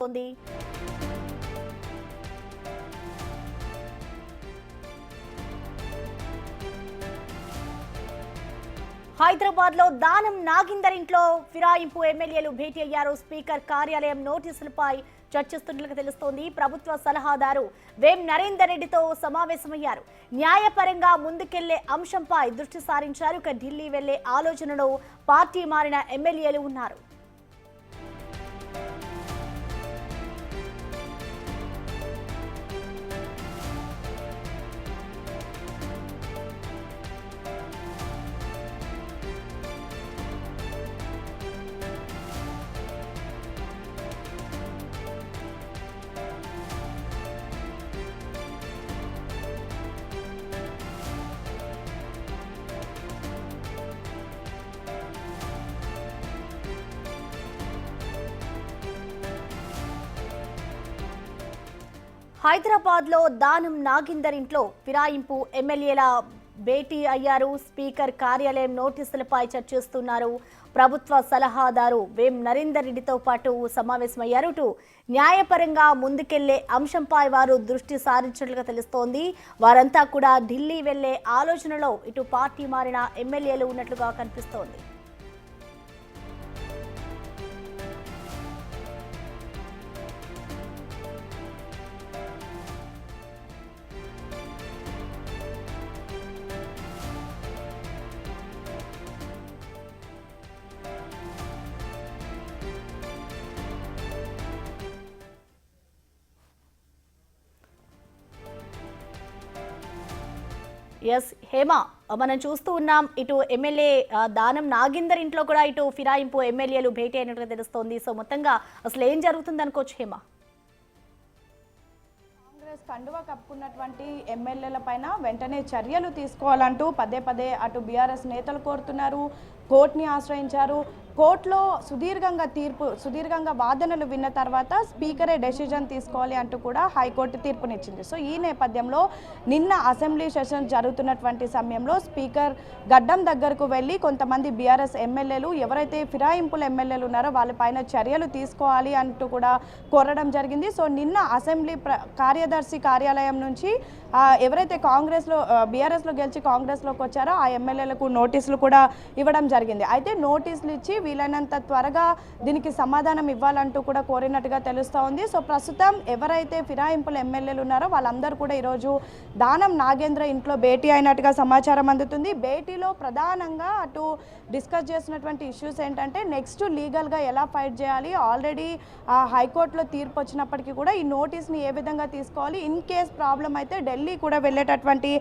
హైదరాబాద్ లో దానం నాగేందర్ ఇంట్లో ఫిరాయింపు ఎమ్మెల్యేలు భేటీ అయ్యారు. స్పీకర్ కార్యాలయం నోటీసులపై చర్చిస్తున్నట్లుగా తెలుస్తోంది. ప్రభుత్వ సలహాదారు వేం నరేందర్ రెడ్డితో సమావేశమయ్యారు. న్యాయపరంగా ముందుకెళ్లే అంశంపై దృష్టి సారించారు. ఇక ఢిల్లీ వెళ్లే ఆలోచనలో పార్టీ మారిన ఎమ్మెల్యేలు ఉన్నారు. హైదరాబాద్ లో దానం నాగేందర్ ఇంట్లో ఫిరాయింపు ఎమ్మెల్యేల భేటీ అయ్యారు. స్పీకర్ కార్యాలయం నోటీసులపై చర్చిస్తున్నారు. ప్రభుత్వ సలహాదారు వేం నరేందర్ రెడ్డితో పాటు సమావేశమయ్యారు. ఇటు న్యాయపరంగా ముందుకెళ్లే అంశంపై వారు దృష్టి సారించినట్లుగా తెలుస్తోంది. వారంతా కూడా ఢిల్లీ వెళ్లే ఆలోచనలో ఇటు పార్టీ మారిన ఎమ్మెల్యేలు ఉన్నట్లుగా కనిపిస్తోంది. ఎస్ హేమ, మనం చూస్తూ ఉన్నాం ఇటు ఎమ్మెల్యే దానం నాగేందర్ ఇంట్లో కూడా ఇటు ఫిరాయింపు ఎమ్మెల్యేలు భేటీ అయినట్టుగా తెలుస్తోంది. సో మొత్తంగా అసలు ఏం జరుగుతుంది అనుకోవచ్చు హేమ? కాంగ్రెస్ కండువా కప్పుకున్నటువంటి ఎమ్మెల్యేల పైన వెంటనే చర్యలు తీసుకోవాలంటూ పదే పదే అటు బీఆర్ఎస్ నేతలు కోరుతున్నారు. కోర్టుని ఆశ్రయించారు. కోర్టులో సుదీర్ఘంగా వాదనలు విన్న తర్వాత స్పీకరే డెసిజన్ తీసుకోవాలి అంటూ కూడా హైకోర్టు తీర్పునిచ్చింది. సో ఈ నేపథ్యంలో నిన్న అసెంబ్లీ సెషన్ జరుగుతున్నటువంటి సమయంలో స్పీకర్ గడ్డం దగ్గరకు వెళ్ళి కొంతమంది బీఆర్ఎస్ ఎమ్మెల్యేలు ఎవరైతే ఫిరాయింపుల ఎమ్మెల్యేలు ఉన్నారో వాళ్ళపైన చర్యలు తీసుకోవాలి అంటూ కూడా కోరడం జరిగింది. సో నిన్న అసెంబ్లీ కార్యదర్శి కార్యాలయం నుంచి ఎవరైతే బీఆర్ఎస్లో గెలిచి కాంగ్రెస్లోకి వచ్చారో ఆ ఎమ్మెల్యేలకు నోటీసులు కూడా ఇవ్వడం జరిగింది. అయితే నోటీసులు ఇచ్చి వీలైనంత త్వరగా దీనికి సమాధానం ఇవ్వాలంటూ కూడా కోరినట్టుగా తెలుస్తూ ఉంది. సో ప్రస్తుతం ఎవరైతే ఫిరాయింపుల ఎమ్మెల్యేలు ఉన్నారో వాళ్ళందరూ కూడా ఈరోజు దానం నాగేంద్ర ఇంట్లో భేటీ అయినట్టుగా సమాచారం అందుతుంది. భేటీలో ప్రధానంగా అటు డిస్కస్ చేసినటువంటి ఇష్యూస్ ఏంటంటే నెక్స్ట్ లీగల్గా ఎలా ఫైట్ చేయాలి, ఆల్రెడీ హైకోర్టులో తీర్పు వచ్చినప్పటికీ కూడా ఈ నోటీస్ని ఏ విధంగా తీసుకోవాలి, ఇన్ కేస్ ప్రాబ్లం అయితే ఢిల్లీ కూడా వెళ్ళేటటువంటి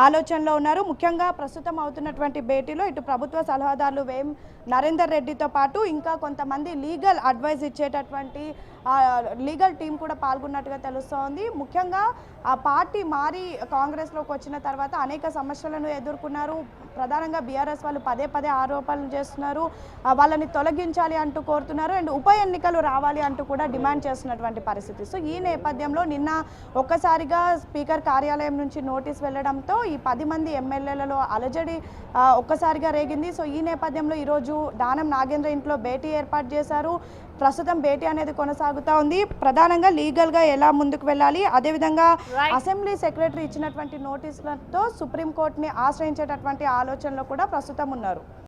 ఆలోచనలో ఉన్నారు. ముఖ్యంగా ప్రస్తుతం అవుతున్నటువంటి భేటీలో ఇటు ప్రభుత్వ సలహాదారులు వేం నరేందర్ రెడ్డితో పాటు ఇంకా కొంతమంది లీగల్ అడ్వైజ్ ఇచ్చేటటువంటి లీగల్ టీం కూడా పాల్గొన్నట్టుగా తెలుస్తోంది. ముఖ్యంగా ఆ పార్టీ మారి కాంగ్రెస్లోకి వచ్చిన తర్వాత అనేక సమస్యలను ఎదుర్కొన్నారు. ప్రధానంగా బీఆర్ఎస్ వాళ్ళు పదే పదే ఆరోపణలు చేస్తున్నారు. వాళ్ళని తొలగించాలి అంటూ కోరుతున్నారు. అండ్ ఉప ఎన్నికలు రావాలి అంటూ కూడా డిమాండ్ చేస్తున్నటువంటి పరిస్థితి. సో ఈ నేపథ్యంలో నిన్న ఒక్కసారిగా స్పీకర్ కార్యాలయం నుంచి నోటీస్ వెళ్లడంతో ఈ 10 మంది ఎమ్మెల్యేలలో అలజడి ఒక్కసారిగా రేగింది. సో ఈ నేపథ్యంలో ఈరోజు దానం నాగేంద్ర ఇంట్లో భేటీ ఏర్పాటు చేశారు. ప్రస్తుతం భేటీ అనేది కొనసాగుతూ ఉంది. ప్రధానంగా లీగల్గా ఎలా ముందుకు వెళ్ళాలి, అదేవిధంగా అసెంబ్లీ సెక్రటరీ ఇచ్చినటువంటి నోటీసులతో సుప్రీంకోర్టుని ఆశ్రయించేటటువంటి ఆలోచనలో కూడా ప్రస్తుతం ఉన్నారు.